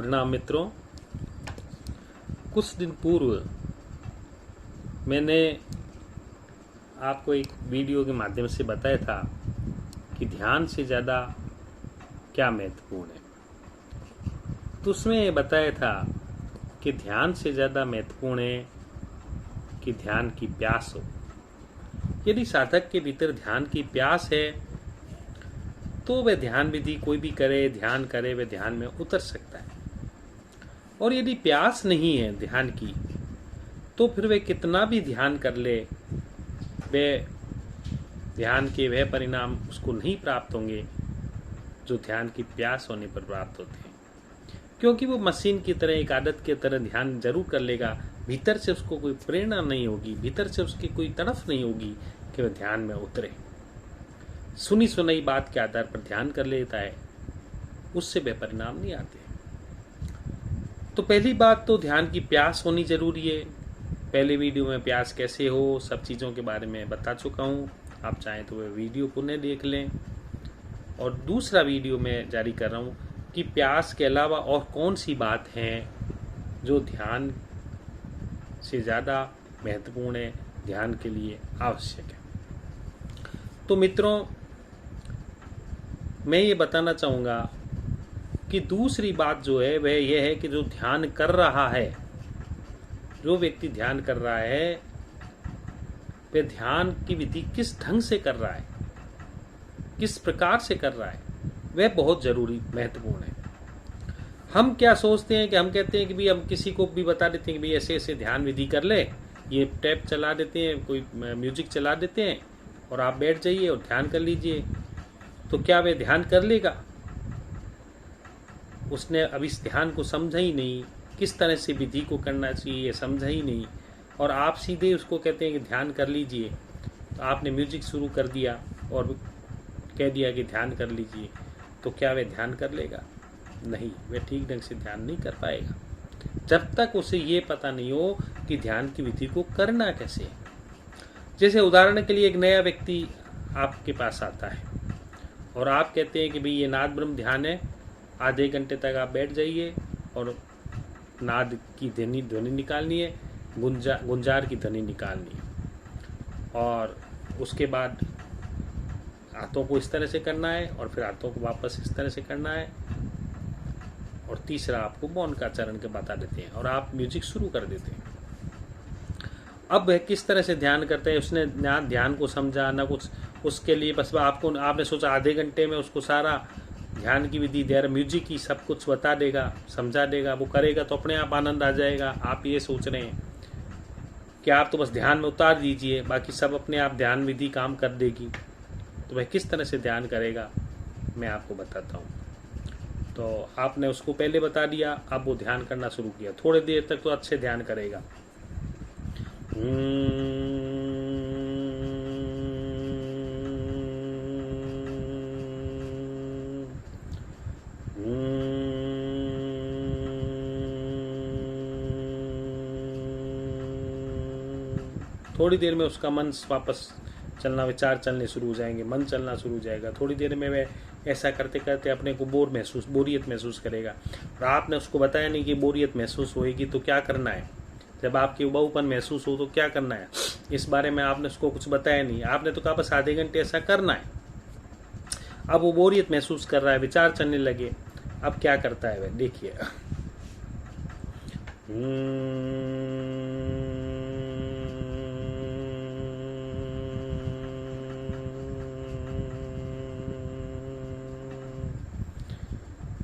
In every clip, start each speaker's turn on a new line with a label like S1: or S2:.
S1: प्रणाम मित्रों। कुछ दिन पूर्व मैंने आपको एक वीडियो के माध्यम से बताया था कि ध्यान से ज़्यादा क्या महत्वपूर्ण है। तो उसमें ये बताया था कि ध्यान से ज़्यादा महत्वपूर्ण है कि ध्यान की प्यास हो। यदि साधक के भीतर ध्यान की प्यास है तो वह ध्यान विधि कोई भी करे, ध्यान करे, वह ध्यान में उतर सकता है। और यदि प्यास नहीं है ध्यान की तो फिर वे कितना भी ध्यान कर ले, वे ध्यान के वह परिणाम उसको नहीं प्राप्त होंगे जो ध्यान की प्यास होने पर प्राप्त होते हैं। क्योंकि वो मशीन की तरह, एक आदत की तरह ध्यान जरूर कर लेगा, भीतर से उसको कोई प्रेरणा नहीं होगी, भीतर से उसकी कोई तड़फ नहीं होगी कि वह ध्यान में उतरे। सुनी सुनाई बात के आधार पर ध्यान कर लेता है, उससे वे परिणाम नहीं आते। तो पहली बात तो ध्यान की प्यास होनी जरूरी है। पहले वीडियो में प्यास कैसे हो, सब चीज़ों के बारे में बता चुका हूँ। आप चाहें तो वह वीडियो पुनः देख लें। और दूसरा वीडियो मैं जारी कर रहा हूँ कि प्यास के अलावा और कौन सी बात हैं जो ध्यान से ज़्यादा महत्वपूर्ण है, ध्यान के लिए आवश्यक है। तो मित्रों, मैं ये बताना चाहूँगा कि दूसरी बात जो है वह यह है कि जो ध्यान कर रहा है, जो व्यक्ति ध्यान कर रहा है, वह ध्यान की विधि किस ढंग से कर रहा है, किस प्रकार से कर रहा है, वह बहुत जरूरी, महत्वपूर्ण है। हम क्या सोचते हैं कि हम कहते हैं कि भाई हम किसी को भी बता देते हैं कि भाई ऐसे ऐसे ध्यान विधि कर ले, ये टैप चला देते हैं, कोई म्यूजिक चला देते हैं और आप बैठ जाइए और ध्यान कर लीजिए। तो क्या वह ध्यान कर लेगा? उसने अभी इस ध्यान को समझा ही नहीं, किस तरह से विधि को करना चाहिए समझा ही नहीं, और आप सीधे उसको कहते हैं कि ध्यान कर लीजिए। तो आपने म्यूजिक शुरू कर दिया और कह दिया कि ध्यान कर लीजिए, तो क्या वह ध्यान कर लेगा? नहीं, वह ठीक ढंग से ध्यान नहीं कर पाएगा जब तक उसे ये पता नहीं हो कि ध्यान की विधि को करना कैसे है। जैसे उदाहरण के लिए, एक नया व्यक्ति आपके पास आता है और आप कहते हैं कि भाई ये नाद ब्रह्म ध्यान है, आधे घंटे तक आप बैठ जाइए और नाद की ध्वनि निकालनी है, गुंजार की ध्वनि निकालनी है, और उसके बाद हाथों को इस तरह से करना है और फिर हाथों को वापस इस तरह से करना है, और तीसरा आपको मौन का चरण के बता देते हैं और आप म्यूजिक शुरू कर देते हैं। अब वह किस तरह से ध्यान करता है, उसने ना ध्यान को समझा ना कुछ, उसके लिए बस आपने सोचा आधे घंटे में उसको सारा ध्यान की विधि दे रहा, म्यूजिक की सब कुछ बता देगा, समझा देगा, वो करेगा तो अपने आप आनंद आ जाएगा। आप ये सोच रहे हैं कि आप तो बस ध्यान में उतार दीजिए, बाकी सब अपने आप ध्यान विधि काम कर देगी। तो वह किस तरह से ध्यान करेगा मैं आपको बताता हूँ। तो आपने उसको पहले बता दिया, अब वो ध्यान करना शुरू किया, थोड़ी देर तक तो अच्छे ध्यान करेगा। थोड़ी देर में उसका मन वापस चलना, विचार चलने शुरू हो जाएंगे, मन चलना शुरू हो जाएगा। थोड़ी देर में वह ऐसा करते करते अपने को बोरियत महसूस करेगा। और आपने उसको बताया नहीं कि बोरियत महसूस होएगी तो क्या करना है, जब आपकी उबाऊपन महसूस हो तो क्या करना है, इस बारे में आपने उसको कुछ बताया नहीं। आपने तो कहा बस आधे घंटे ऐसा करना है। अब वो बोरियत महसूस कर रहा है, विचार चलने लगे। अब क्या करता है वह, देखिए।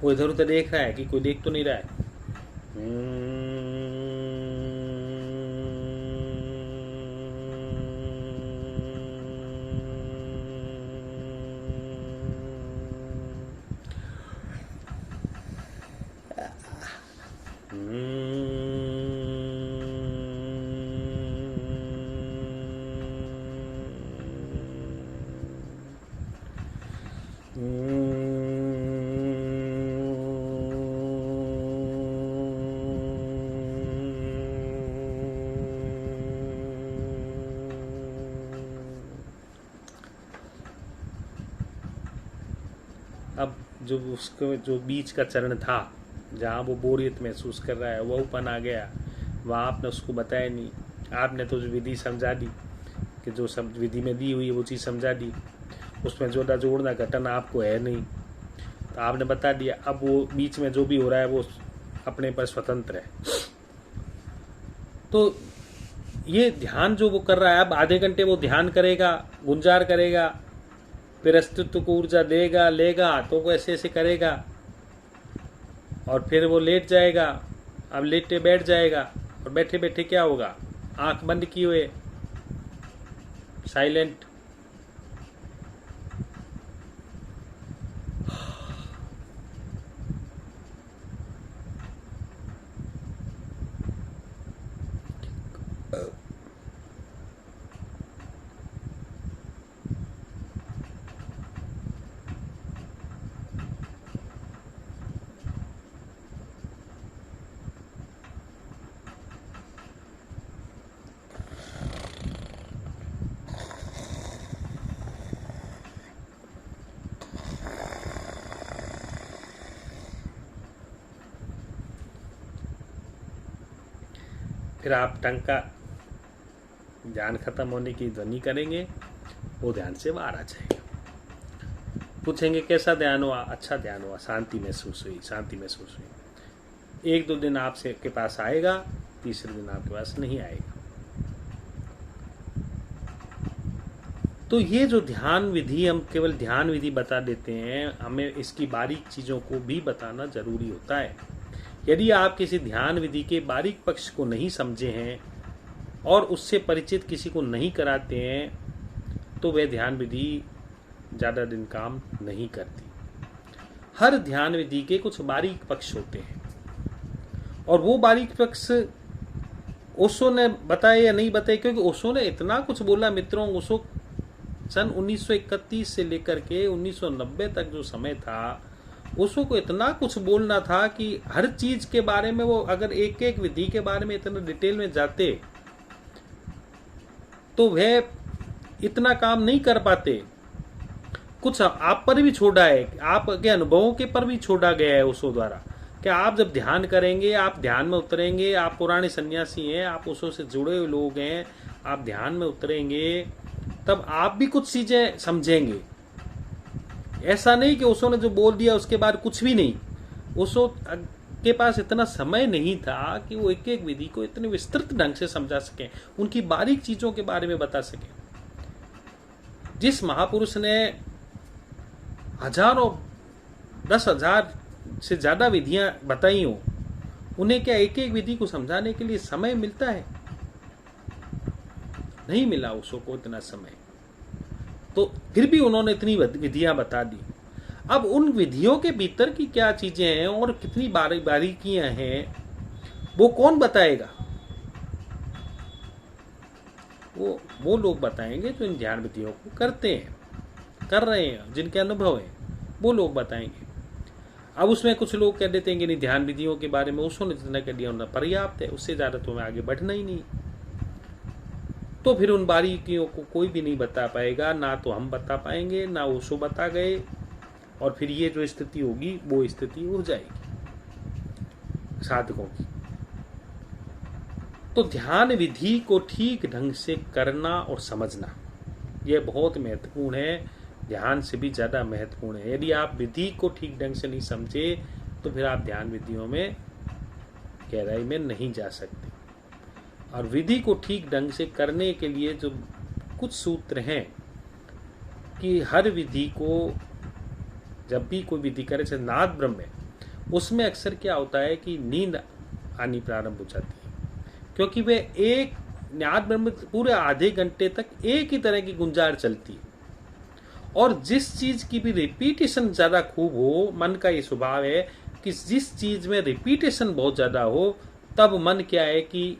S1: वो इधर उधर देख रहा है कि कोई देख तो नहीं रहा है। अब जो उसको जो बीच का चरण था जहाँ वो बोरियत महसूस कर रहा है, वहूपन आ गया, वहाँ आपने उसको बताया नहीं, आपने तो विधि समझा दी कि जो सब विधि में दी हुई है वो चीज़ समझा दी, उसमें जोड़ा जोड़ना घटाना आपको है नहीं, तो आपने बता दिया। अब वो बीच में जो भी हो रहा है वो अपने पर स्वतंत्र है। तो ये ध्यान जो वो कर रहा है, अब आधे घंटे वो ध्यान करेगा, गुंजार करेगा, फिर अस्तित्व को ऊर्जा देगा, लेगा, हाथों को ऐसे ऐसे करेगा, और फिर वो लेट जाएगा। अब लेटे बैठ जाएगा, और बैठे बैठे क्या होगा, आंख बंद किए हुए साइलेंट, फिर आप टंग का ध्यान खत्म होने की ध्वनि करेंगे, वो ध्यान से बाहर आ जाएगा। पूछेंगे कैसा ध्यान हुआ, अच्छा ध्यान हुआ, शांति महसूस हुई, शांति महसूस हुई। एक दो दिन आपसे के पास आएगा, तीसरे दिन आपके पास नहीं आएगा। तो ये जो ध्यान विधि, हम केवल ध्यान विधि बता देते हैं, हमें इसकी बारीक चीज़ों को भी बताना जरूरी होता है। यदि आप किसी ध्यान विधि के बारीक पक्ष को नहीं समझे हैं और उससे परिचित किसी को नहीं कराते हैं, तो वह ध्यान विधि ज़्यादा दिन काम नहीं करती। हर ध्यान विधि के कुछ बारीक पक्ष होते हैं, और वो बारीक पक्ष ओशो ने बताए या नहीं बताए, क्योंकि ओशो ने इतना कुछ बोला मित्रों। ओशो सन 1931 से लेकर के 1990 तक जो समय था, ओशो को इतना कुछ बोलना था कि हर चीज के बारे में वो अगर एक एक विधि के बारे में इतना डिटेल में जाते तो वह इतना काम नहीं कर पाते। कुछ आप पर भी छोड़ा है, आपके अनुभवों के पर भी छोड़ा गया है ओशो द्वारा, कि आप जब ध्यान करेंगे, आप ध्यान में उतरेंगे, आप पुराने सन्यासी हैं, आप ओशो से जुड़े हुए लोग हैं, आप ध्यान में उतरेंगे, तब आप भी कुछ चीजें समझेंगे। ऐसा नहीं कि ओशो ने जो बोल दिया उसके बाद कुछ भी नहीं। ओशो के पास इतना समय नहीं था कि वो एक एक विधि को इतने विस्तृत ढंग से समझा सकें, उनकी बारीक चीजों के बारे में बता सकें। जिस महापुरुष ने हजारों 10,000 से ज्यादा विधियां बताई हो, उन्हें क्या एक एक विधि को समझाने के लिए समय मिलता है? नहीं मिला ओशो को इतना समय। तो फिर भी उन्होंने इतनी विधियां बता दी। अब उन विधियों के भीतर की क्या चीजें हैं और कितनी बारीकियां हैं, वो कौन बताएगा? वो लोग बताएंगे जो इन ध्यान विधियों को करते हैं, कर रहे हैं, जिनके अनुभव हैं, वो लोग बताएंगे। अब उसमें कुछ लोग कह देते हैं कि नहीं, ध्यान विधियों के बारे में उसने जितना कह दिया उन्हें पर्याप्त है, उससे ज्यादा तो हमें आगे बढ़ना ही नहीं। तो फिर उन बारीकियों को कोई भी नहीं बता पाएगा, ना तो हम बता पाएंगे, ना ओशो बता गए, और फिर ये जो स्थिति होगी वो स्थिति हो जाएगी साधकों की। तो ध्यान विधि को ठीक ढंग से करना और समझना यह बहुत महत्वपूर्ण है, ध्यान से भी ज्यादा महत्वपूर्ण है। यदि आप विधि को ठीक ढंग से नहीं समझे तो फिर आप ध्यान विधियों में गहराई में नहीं जा सकते। और विधि को ठीक ढंग से करने के लिए जो कुछ सूत्र हैं कि हर विधि को जब भी कोई विधि करे, जैसे नाद ब्रह्म है, उसमें अक्सर क्या होता है कि नींद आनी प्रारंभ हो जाती है, क्योंकि वे एक नाद ब्रह्म पूरे आधे घंटे तक एक ही तरह की गुंजार चलती है, और जिस चीज की भी रिपीटेशन ज्यादा खूब हो, मन का ये स्वभाव है कि जिस चीज में रिपीटेशन बहुत ज्यादा हो, तब मन क्या है कि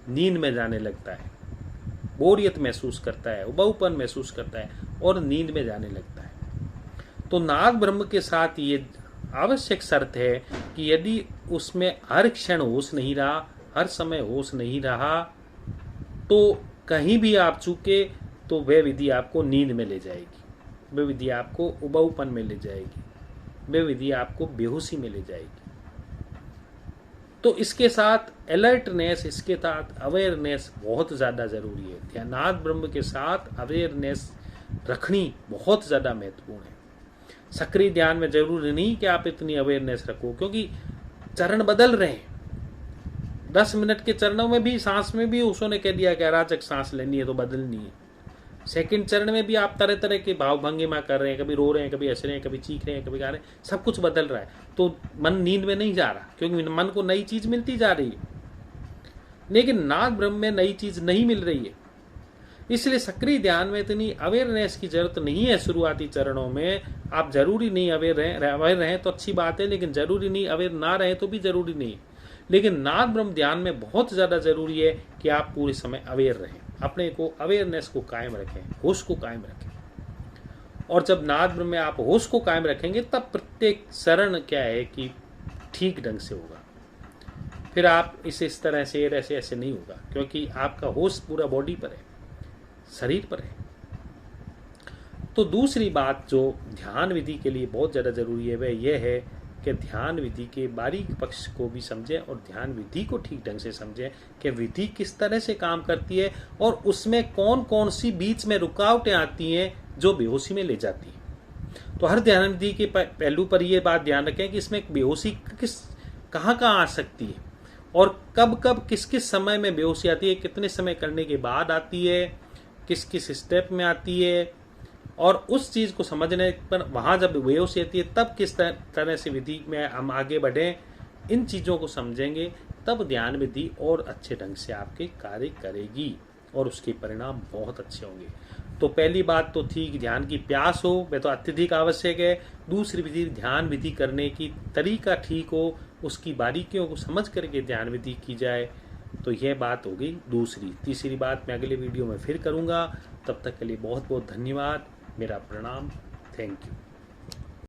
S1: नींद में जाने लगता है, बोरियत महसूस करता है, उबाऊपन महसूस करता है और नींद में जाने लगता है। तो नाद ब्रह्म के साथ ये आवश्यक शर्त है कि यदि उसमें हर क्षण होश नहीं रहा, हर समय होश नहीं रहा, तो कहीं भी आप चूके तो वह विधि आपको नींद में ले जाएगी, वह विधि आपको उबाऊपन में ले जाएगी, वह विधि आपको बेहोशी में ले जाएगी। तो इसके साथ अलर्टनेस, इसके साथ अवेयरनेस बहुत ज़्यादा ज़रूरी है। ध्यानात ब्रह्म के साथ अवेयरनेस रखनी बहुत ज़्यादा महत्वपूर्ण है। सक्रिय ध्यान में जरूरी नहीं कि आप इतनी अवेयरनेस रखो, क्योंकि चरण बदल रहे हैं। 10 मिनट के चरणों में भी, सांस में भी उसने कह दिया कि अराजक सांस लेनी है तो बदलनी है। सेकंड चरण में भी आप तरह तरह के भाव भंगिमा कर रहे हैं, कभी रो रहे हैं, कभी हंस रहे हैं, कभी चीख रहे हैं, कभी गा रहे हैं, सब कुछ बदल रहा है। तो मन नींद में नहीं जा रहा, क्योंकि मन को नई चीज मिलती जा रही है। लेकिन नाद ब्रह्म में नई चीज नहीं मिल रही है। इसलिए सक्रिय ध्यान में इतनी अवेयरनेस की जरूरत नहीं है। शुरुआती चरणों में आप जरूरी नहीं अवेयर रहें तो अच्छी बात है, लेकिन जरूरी नहीं अवेयर ना रहें तो भी जरूरी नहीं। लेकिन नाद ब्रह्म ध्यान में बहुत ज़्यादा ज़रूरी है कि आप पूरे समय अवेयर रहें, अपने को अवेयरनेस को कायम रखें, होश को कायम रखें। और जब नाद ब्रह्म में आप होश को कायम रखेंगे तब प्रत्येक चरण क्या है कि ठीक ढंग से होगा। फिर आप इस तरह से ऐसे नहीं होगा, क्योंकि आपका होश पूरा बॉडी पर है, शरीर पर है। तो दूसरी बात जो ध्यान विधि के लिए बहुत ज़्यादा ज़रूरी है वह यह है कि ध्यान विधि के बारीक पक्ष को भी समझें और ध्यान विधि को ठीक ढंग से समझें कि विधि किस तरह से काम करती है और उसमें कौन कौन सी बीच में रुकावटें आती हैं जो बेहोशी में ले जाती हैं। तो हर ध्यान विधि के पहलू पर यह बात ध्यान रखें कि इसमें बेहोशी कहाँ आ सकती है और कब कब किस किस समय में बेहोशी आती है, कितने समय करने के बाद आती है, किस किस स्टेप में आती है, और उस चीज़ को समझने पर वहाँ जब बेहोशी आती है तब किस तरह से विधि में हम आगे बढ़ें, इन चीज़ों को समझेंगे तब ध्यान विधि और अच्छे ढंग से आपके कार्य करेगी और उसके परिणाम बहुत अच्छे होंगे। तो पहली बात तो थी कि ध्यान की प्यास हो, वह तो अत्यधिक आवश्यक है। दूसरी विधि, ध्यान विधि करने की तरीका ठीक हो, उसकी बारीकियों को समझ करके ध्यान विधि की जाए। तो यह बात हो गई दूसरी। तीसरी बात मैं अगले वीडियो में फिर करूँगा। तब तक के लिए बहुत बहुत धन्यवाद, मेरा प्रणाम, थैंक यू।